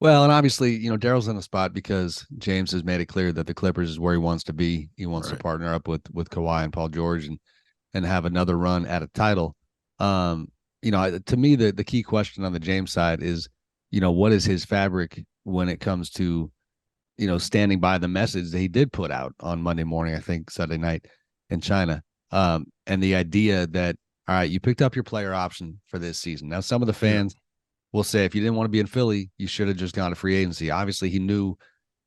Well, and obviously, Daryl's in a spot because James has made it clear that the Clippers is where he wants to be. He wants to Right. partner up with Kawhi and Paul George and have another run at a title. Um, to me, the key question on the James side is, what is his fabric when it comes to, standing by the message that he did put out on Monday morning, I think Sunday night in China. And the idea that, all right, you picked up your player option for this season. Now, some of the Yeah. fans will say, if you didn't want to be in Philly, you should have just gone to free agency. Obviously, he knew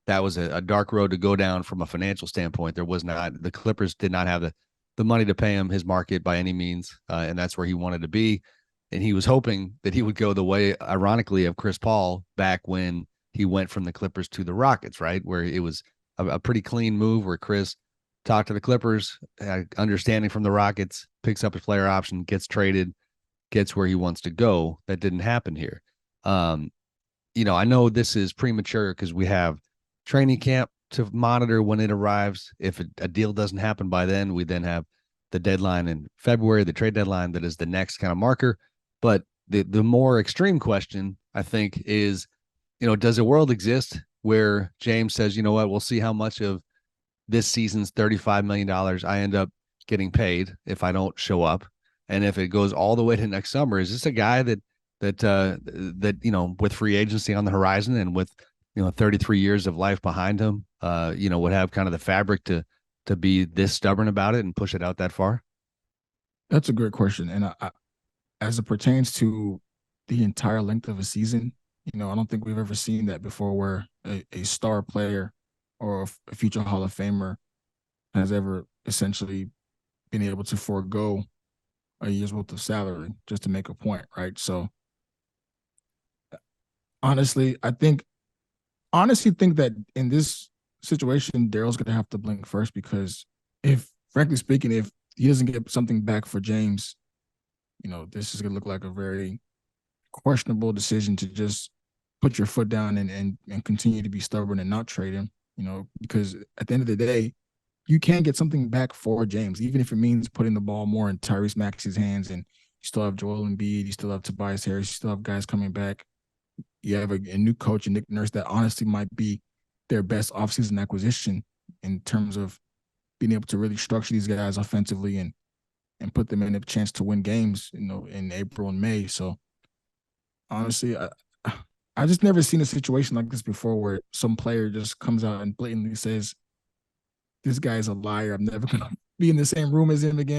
that was a dark road to go down from a financial standpoint. There was not, the Clippers did not have the money to pay him his market by any means, and that's where he wanted to be. And he was hoping that he would go the way, ironically, of Chris Paul back when he went from the Clippers to the Rockets, right? Where it was a pretty clean move where Chris talked to the Clippers, understanding from the Rockets, picks up his player option, gets traded, gets where he wants to go. That didn't happen here. Um, I know this is premature because we have training camp to monitor when it arrives. If a deal doesn't happen by then, we then have the deadline in February, the trade deadline that is the next kind of marker. But the more extreme question, I think, is, does a world exist where James says, you know what, we'll see how much of this season's $35 million I end up getting paid if I don't show up, and if it goes all the way to next summer, is this a guy that with free agency on the horizon and with 33 years of life behind him, would have kind of the fabric to be this stubborn about it and push it out that far? That's a great question. And as it pertains to the entire length of a season, I don't think we've ever seen that before where a star player or a future Hall of Famer has ever essentially been able to forego a year's worth of salary just to make a point, right? So honestly, honestly think that in this situation, Daryl's gonna have to blink first because if, frankly speaking, if he doesn't get something back for James, this is gonna look like a very questionable decision to just put your foot down and continue to be stubborn and not trade him, because at the end of the day, you can get something back for James, even if it means putting the ball more in Tyrese Maxey's hands. And you still have Joel Embiid, you still have Tobias Harris, you still have guys coming back. You have a new coach and Nick Nurse that honestly might be their best offseason acquisition in terms of being able to really structure these guys offensively and put them in a chance to win games, in April and May. So honestly, I just never seen a situation like this before where some player just comes out and blatantly says, "This guy's a liar. I'm never gonna be in the same room as him again."